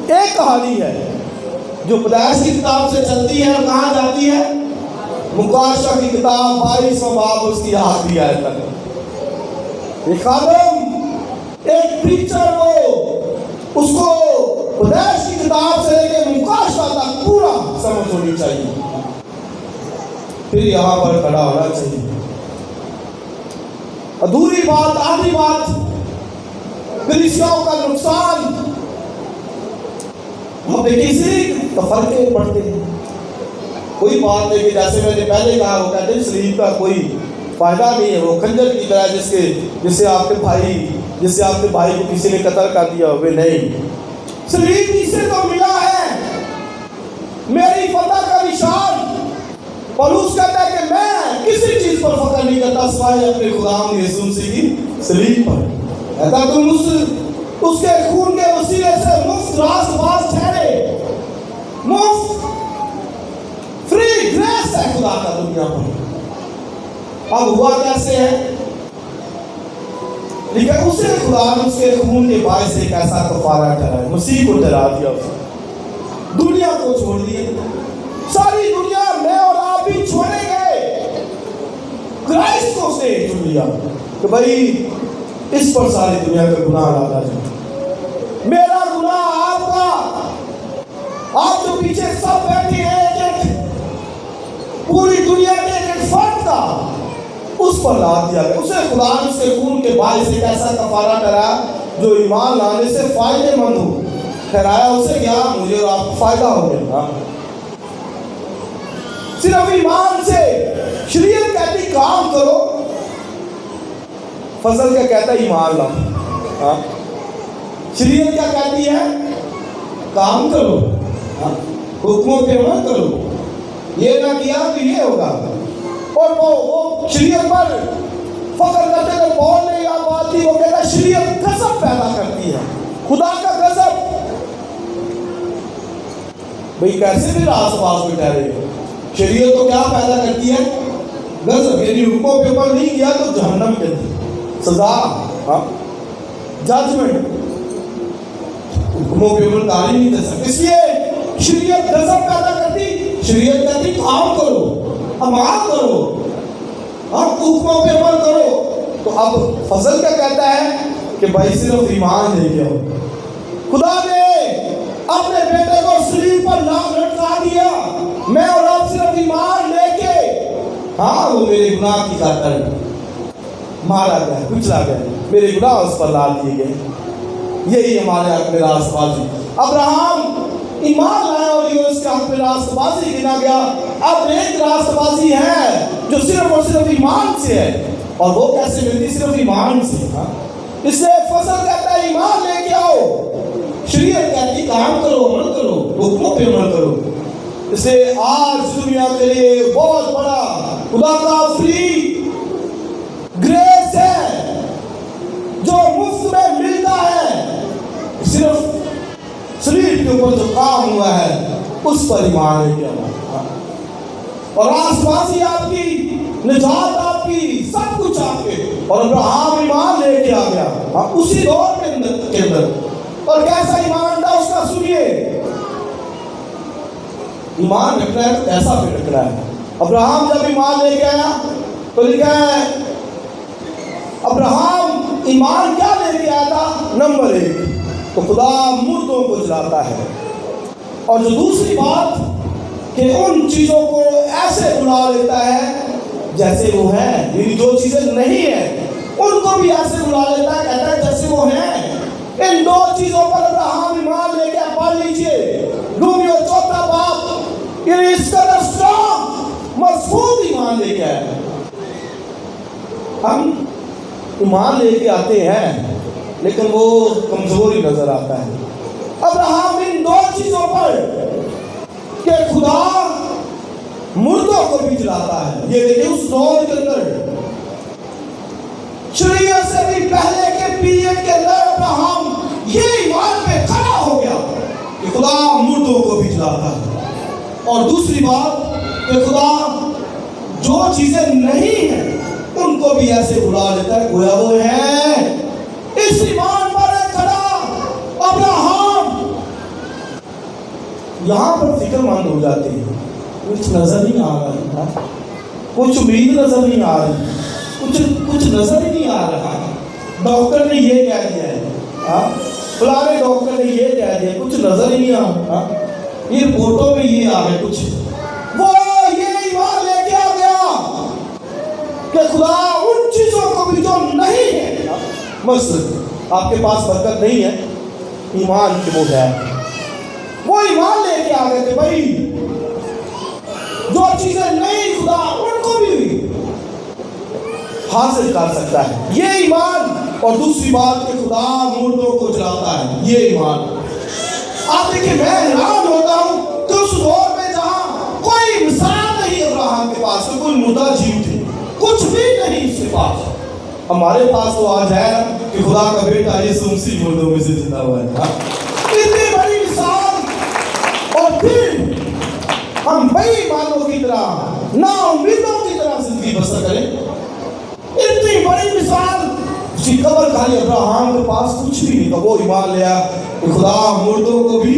ایک کہانی ہے جو پیدائش کی کتاب سے چلتی ہے اور کہاں جاتی ہے؟ مکاشفہ کی کتاب 22واں باب اس کی آخری آیت تک. ایک خادم، ایک پریچر کو اس کو پیدائش کی کتاب سے لے کے مکاشفہ تک پورا سمجھ ہونی چاہیے، پھر یہاں پر کھڑا ہونا چاہیے. ادھوری بات، آدھی بات، کلیسیاؤں کا نقصان، ہم کسی تو فرقے پڑتے ہیں. کوئی بات نہیں کہ جیسے میں نے پہلے کہا، وہ کہتے ہیں سلیب کا کوئی فائدہ نہیں ہے، وہ خنجر کی طرح جس سے آپ کے بھائی کو کسی نے قتل کر دیا ہوئے. نہیں، سلیب اس سے تو ملا ہے میری فتح کا نشان. پولس کہتا ہے کہ میں کسی چیز پر فخر نہیں کرتا سوائے اپنے خداوند یسوع مسیح کی صلیب پر. کہتا تم اس کے خون کے وسیلے سے مفت راست باز ٹھہرے، مفت فری گریس ہے خدا کا دنیا پر. اب ہوا کیسے ہے؟ لیکن اسے خدا نے اس کے خون کے باعث ایک ایسا کفارہ ٹھہرایا، مسیح کو ٹھہرا دیا، دنیا کو چھوڑ دیا. ساری دنیا میں اور آپ بھی چھوڑے گئے، کرائسٹ کو اس نے چن لیا کہ بھائی اس پر ساری دنیا کا گناہ ڈالا جائے. میرا گناہ، آپ کا، آپ جو پیچھے سب بیٹھے ہیں، پوری دنیا کے ایک فرد کا اس پر لا دیا گیا. اسے خدا نے اس کے خون کے باعث ایک ایسا کفارہ ٹھہرایا جو ایمان لانے سے فائدے مند ہو. ٹھہرایا اسے کیا؟ مجھے اور آپ کو فائدہ ہو گیا. صرف ایمان سے. شریعت کہتی کام کرو، فضل کیا کہتا ہے؟ ایمان لاؤ. شریعت کیا کہتی ہے؟ کام کرو، حکموں پہ عمل کرو. یہ نہ کیا تو یہ ہوگا. اور وہ شریعت پر فخر کرتے تھے. پول نے یہ بات کی، وہ کہتا ہے شریعت غضب پیدا کرتی ہے، خدا کا غضب. بھئی کیسے بھی راست باز میں ٹھہرے؟ شریعت تو کیا پیدا کرتی ہے؟ غضب. یعنی حکموں پہ عمل نہیں کیا تو جہنم کے سزا، ججمنٹ. حکموں پہ عمل کاری نہیں دے سکتے. اس لیے شریعت غضب پیدا کرتی. شریعت کہتی کام کرو، عمل کرو، اب حکموں پہ عمل کرو. تو اب فضل کیا کہتا ہے کہ بھائی صرف ایمان لے کے آؤ. خدا نے اپنے بیٹے کو صلیب پر لٹکا دیا. میں اور آپ صرف ایمان لے کے، وہ میرے گناہ کی خاطر مارا گیا، کچلا گیا، میرے گناہ اس پر لا دیے گئے. یہی ہمارے حق میں راست بازی. ابراہم ایمان لایا اور یہ اس کے حق میں راست بازی گنا گیا. اب ایک راست بازی ہے جو صرف اور صرف ایمان سے ہے. اور وہ کیسے ملتی؟ صرف ایمان سے. اس لیے فضل کہتا ہے ایمان لے کے آؤ، شریعت کہتی کام کرو، عمل کرو، حکموں پہ عمل کرو. اس لیے آج دنیا کے لیے بہت بڑا خدا کا فری گریس ہے جو مفت میں ملتا ہے. صرف صلیب کے اوپر جو کام ہوا ہے اس پر ایمان لے کے آنا. اور راست بازی آپ کی، نجات آپ کی، سب کچھ آپ کے. اور ابراہیم ایمان لے کے آ گیا اسی دور کے اندر. اور کیسا ایمان تھا اس کا؟ سنیے، ایمان رکھنا ہے تو ایسا بھی رکھنا ہے. ابراہیم جب ایمان لے کے آیا تو لکھا ہے ابراہیم ایمان کیا لے کے آیا تھا؟ نمبر 1 تو خدا مردوں کو جلاتا ہے. اور جو دوسری بات کہ ان چیزوں کو ایسے بلا لیتا ہے جیسے وہ ہیں. یعنی جو چیزیں نہیں ہیں ان کو بھی ایسے بلا لیتا ہے، کہتا ہے جیسے وہ ہیں. ان دو چیزوں پر ابراہیم ایمان لے کے پڑھ لیجئے. رومیو 4 باب. یعنی اس قدر اسٹرانگ مضبوط ایمان لے کے آئے. ہم ایمان لے کے آتے ہیں لیکن وہ کمزوری نظر آتا ہے. ابراہیم ان دو چیزوں پر کہ خدا مردوں کو بھی جلاتا ہے. یہ دیکھیں اس دور کے اندر شریعت سے بھی پہلے کے پیریڈ کے اندر ابراہیم یہ ایمان پہ کھڑا ہو گیا کہ خدا مردوں کو بھی جلاتا ہے. اور دوسری بات کہ خدا جو چیزیں نہیں ہیں ان کو بھی ایسے بلا لیتا ہے گویا وہ ہیں. اس ایمان پر کھڑا ابراہیم یہاں پر فکر مند ہو جاتے ہیں. کچھ نظر نہیں آ رہا ہے کچھ امید نظر نہیں آ رہی، کچھ نظر ہی نہیں آ رہا. ڈاکٹر نے یہ کہہ دیا ہے، فلانے ڈاکٹر نے یہ کہہ دیا، کچھ نظر ہی نہیں آ رہا. یہ رپورٹوں میں یہ آ گئے کچھ. وہ یہ ایمان لے کے آ گیا کہ خدا ان چیزوں کو بھی جو نہیں ہے، مثلا آپ کے پاس برکت نہیں ہے، ایمان کی وہ ہے. وہ ایمان لے کے آ گئے کہ بھائی جو چیزیں نہیں خدا ان کو بھی حاصل کر سکتا ہے، یہ ایمان. اور دوسری بات کہ خدا مردوں کو جلاتا ہے، یہ ایمان. آپ دیکھیں میں حیران ہوتا ہوں کہ اس دور میں جہاں کوئی مثال نہیں ابراہیم کے پاس، کوئی مردہ جیو تھی، کچھ بھی نہیں اس کے پاس. ہمارے پاس تو آج ہے کہ خدا کا بیٹا یسوع مسیح مردوں میں سے زندہ ہوا ہے. اتنی بڑی مثال، اور پھر ہم بے ایمانوں کی طرح، نا امیدوں کی طرح زندگی بسر کریں. اتنی بڑی مثال، اسی قبر خالی ابراہیم کے پاس کچھ بھی نہیں تھا، وہ ایمان لیا کہ خدا مردوں کو بھی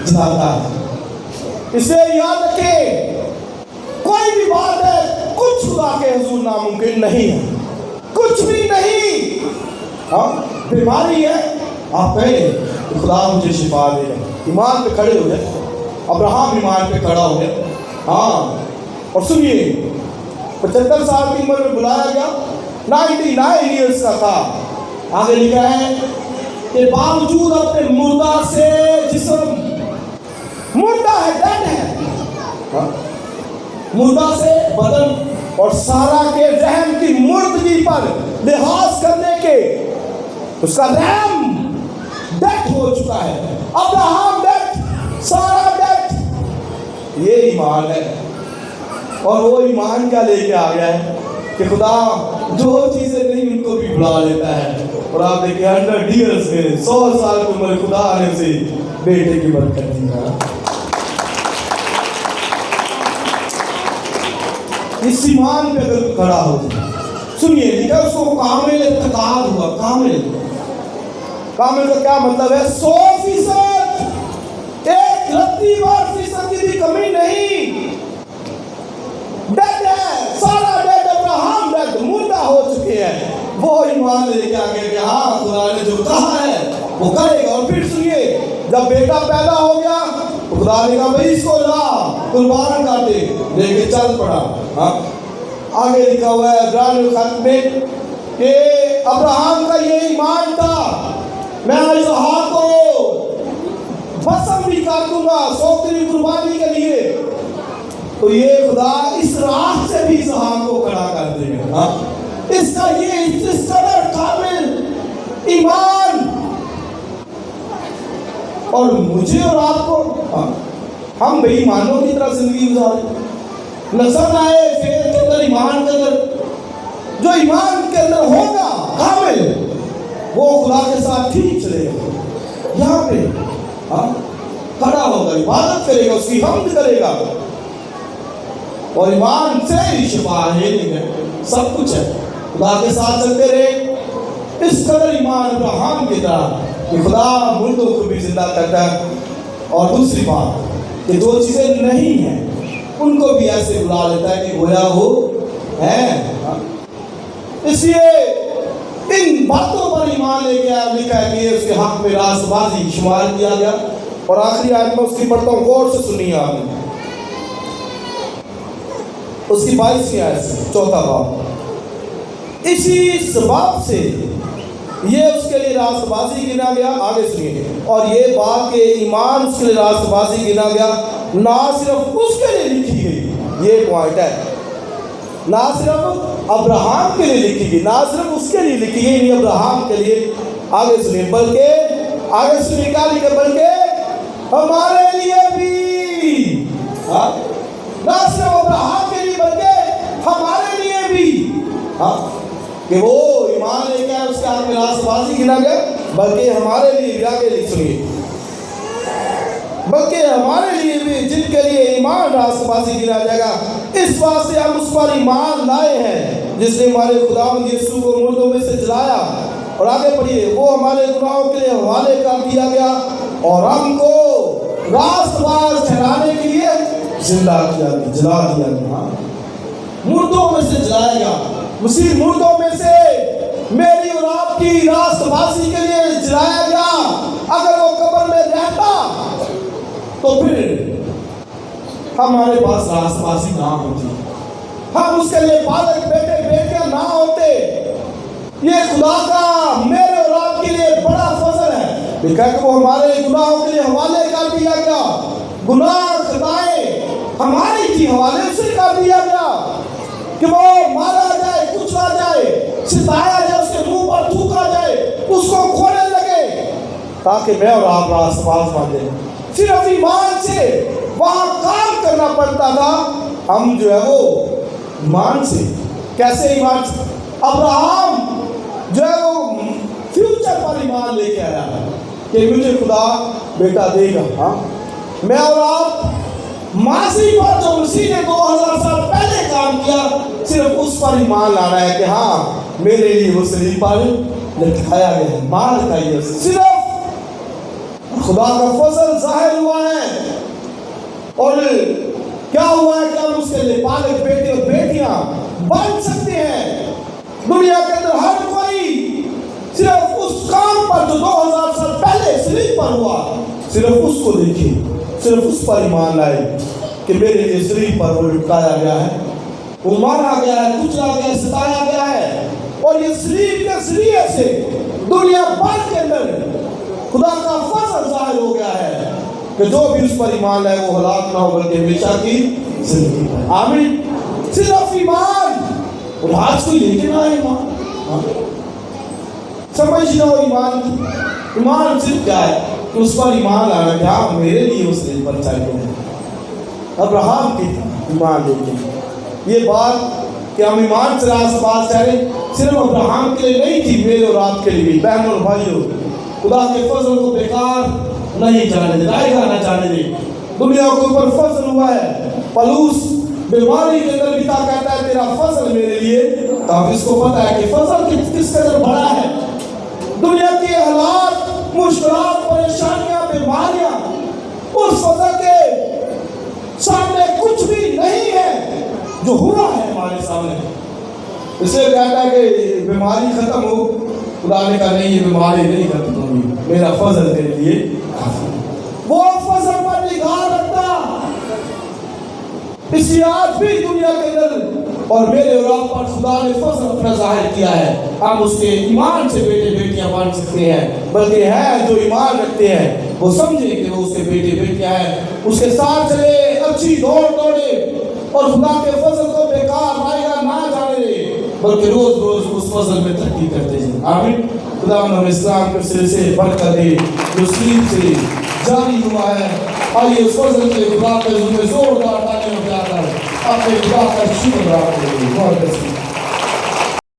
جلاتا ہے. اسے یاد رکھے کوئی بھی بات ہے، کچھ خدا کے حضور ناممکن نہیں ہے، کچھ بھی نہیں. ہاں بیماری ہے، آپ کہیں خدا مجھے شفا دے گا. ایمان پہ کھڑے ہو جائے. ابراہیم ایمان پہ کھڑا ہو گیا. ہاں اور سنیے 75 سال کی عمر میں بلایا گیا، 99 ایئرس کا تھا. آگے لکھا ہے کہ باوجود اپنے مردہ سے جسم، مردہ ہے، ڈیڈ ہے، مردہ سے بدن اور سارا کے رحم کی مردگی پر لحاظ کرنے کے، اس کا رحم ڈیڈ ہو چکا ہے. ابراہیم ڈیڈ، سارا ڈیڈ. یہ ایمان ہے. اور وہ ایمان کیا لے کے آ گیا ہے کہ خدا جو چیزیں نہیں ان کو بھی بلا لیتا ہے. اور آپ دیکھیں 100 ایئرس میں 100 سال کی عمر خدا نے اسے بیٹے کی برکت دی. اس ایمان پہ اگر کھڑا ہو جائے. سنیے لکھا اس کو کامل اعتقاد ہوا. کامل کا کیا مطلب ہے؟ 100%، 1% کی بھی کمی نہیں. ڈیڈ ہے، سارا ڈیڈ، ابراہیم ڈیڈ، مردہ ہو چکے ہیں. وہ ایمان لے کے آگے کہ ہاں خدا نے جو کہا ہے وہ کرے گا. اور پھر سنیے جب بیٹا پیدا ہو گیا تو خدا نے کہا بھائی اس کو لا، قربان کر دے، لے کے چل پڑا. ہاں آگے لکھا ہوا ہے عبرانی خط میں کہ ابراہیم کا یہ ایمان تھا، میں اسحاق کو بسم بھی کر دوں گا سوتری قربانی کے لیے. تو یہ خدا اس راہ سے بھی اسحاق کو کھڑا کر دے گا. اس کا یہ اس قدر کامل ایمان. اور مجھے اور آپ کو ہم بے ایمانوں کی طرح زندگی گزاریں. نظر آئے فیل کے اندر، ایمان کے اندر، جو ایمان کے اندر ہوگا کامل وہ خدا کے ساتھ ٹھیک چلے گا. یہاں پہ کھڑا ہوگا، عبادت کرے گا، اس کی حمد کرے گا. اور ایمان سے ہی شفا ہے، سب کچھ ہے. خدا کے ساتھ چلتے رہے. اس قدر ایمان ابراہیم کی طرح کہ خدا مردوں کو بھی زندہ کرتا ہے. اور دوسری بات کہ جو چیزیں نہیں ہیں ان کو بھی ایسے بلا لیتا ہے کہ گویا وہ ہے. اس لیے ان باتوں پر ایمان لے کے لکھا ہے کہ اس کے حق میں راست بازی شمار کیا گیا. اور آخری آیت میں اس کی پڑھتا ہوں، غور سے سنیے آپ نے. اس کی 22ویں آیت سے 4واں باب. اسی سبب سے یہ اس کے لیے راست بازی گنا گیا. آگے سنیے. اور یہ بات کہ ایمان اس کے لیے راست بازی گنا گیا، نہ صرف اس کے لیے لکھی گئی، یہ پوائنٹ ہے، نہ صرف ابراہیم کے لیے لکھی گئی، نہ صرف اس کے لیے لکھی گئی، نہیں ابراہیم کے لیے. آگے سنیے. بلکہ آگے سنیے کیا لکھے، بلکہ ہمارے لیے بھی. نہ صرف ابراہیم کے لیے بلکہ ہمارے لیے بھی. کہ وہ ایمان لے کے آئے، اس کے ہاتھ میں راست بازی گنا گیا، بلکہ ہمارے لیے بھی. آگے لکھ سنیے. بلکہ ہمارے لیے بھی جن کے لیے ایمان راست بازی گنا جائے گا، اس واسطے ہم اس پر ایمان لائے ہیں جس نے ہمارے خداوند یسوع کو مردوں میں سے جلایا. اور آگے پڑھیے. وہ ہمارے گناہوں کے لیے حوالے کر دیا گیا اور ہم کو راست باز ٹھہرانے کے لیے زندہ کیا گیا، جلا دیا گیا. مردوں میں سے جلائے گا. مسیح مردوں میں سے میری اور آپ کی راست بازی کے لیے جلایا گیا. اگر وہ قبر میں رہتا تو پھر ہمارے پاس راست بازی نہ ہوتی, ہم اس کے لیے بالغ بیٹے بیٹیاں نہ ہوتے. یہ خدا کا میرے اور آپ کے لیے بڑا فضل ہے کہ وہ ہمارے گناہوں کے لیے حوالے کر دیا گیا. گناہ خطائیں ہماری تھی, حوالے سے کر دیا گیا کہ وہ مارا جائے, کچلا جائے, ستایا جائے, اس کے منہ پر تھوکا جائے, اس کو کھونے لگے تاکہ میں اور آپ راست باز بن جائیں. صرف ایمان سے وہاں کام کرنا پڑتا تھا. ہم جو ہے وہ ایمان سے, کیسے ایمان سے؟ ابراہم جو ہے وہ فیوچر پر ایمان لے کے آیا کہ مجھے خدا بیٹا دے گا. ہاں, میں اور آپ ماضی پر جو مسیح نے 2000 سال پہلے کام کیا, صرف اس پر ایمان لانا ہے کہ ہاں میرے لیے وہ صلیب پر لٹکایا گیا ہے, مار کھائی ہے. صرف خدا کا فضل ظاہر ہوا ہے اور کیا ہوا ہے کہ ہم اس کے لیے بالغ بیٹے اور بیٹیاں بن سکتے ہیں. دنیا کے اندر ہر کوئی صرف اس کام پر جو 2000 سال پہلے صلیب پر ہوا, صرف اس کو دیکھے, صرف اس پر ایمان لائے کہ میرے لیے صلیب پر وہ لٹکایا گیا ہے, وہ مارا گیا ہے, کچلا گیا, ستایا گیا ہے. اور یہ صلیب کے ذریعے سے دنیا بھر کے اندر خدا کا فضل ظاہر ہو گیا ہے کہ جو بھی اس پر ایمان لائے وہ ہلاک نہ ہو بلکہ ہمیشہ کی زندگی پائے. آمین. صرف ایمان. اور آج کوئی لے کے نہ آئے ایمان, سمجھ نہ ہو ایمان کی. ایمان صرف کیا ہے کہ اس پر ایمان لانا کہ ہاں میرے لیے اس نے پر چاہیے ہے. ابراہم کی ایمان لے کے یہ بات کہ ہم ایمان سے راست باز ٹھہرے صرف ابراہم کے لیے نہیں تھی, میرے اور آپ کے لیے بھی. بہنوں اور بھائیوں, خدا کے فضل کو بیکار نہیں جانے دے, رائے گا نہ جانے دے. دنیا کے اوپر فضل ہوا ہے. پلوس بیماری کے اندر بھی کہتا ہے تیرا فضل میرے لیے کافی. اس کو پتا ہے کہ فضل کس قدر بڑا ہے. دنیا کے حالات, مشکلات, پریشانیاں, بیماریاں اس فضل کے سامنے کچھ بھی نہیں ہے جو ہوا ہے ہمارے سامنے. اس لیے کہتا ہے کہ بیماری ختم ہو, خدا نے کہا نہیں یہ بیماری نہیں ختم ہوگی, میرا فضل تیرے لیے کافی. وہ فضل پر نگاہ رکھتا. اس لیے آج بھی دنیا کے اندر اور میرے اور آپ پر خدا نے فضل اپنا ظاہر کیا ہے. ہم اس کے ایمان سے بیٹے بیٹیاں بن سکتے ہیں, بلکہ ہے جو ایمان رکھتے ہیں وہ سمجھے کہ وہ اس کے بیٹے بیٹیاں ہیں, اس کے ساتھ چلے, اچھی دوڑ دوڑے اور خدا کے فضل کو بیکار رائے گا نہ جانے دے بلکہ روز روز اس فضل میں ترقی کرتے جائیں. آمین. خدا ہم اسلام کے سلسلے سے برکت دے جو صلیب سے جاری ہوا ہے. آئیے اس فضل کے خدا کے حضور میں زوردار تالیاں بجا کر اپنے خدا کا شکر ادا کریں.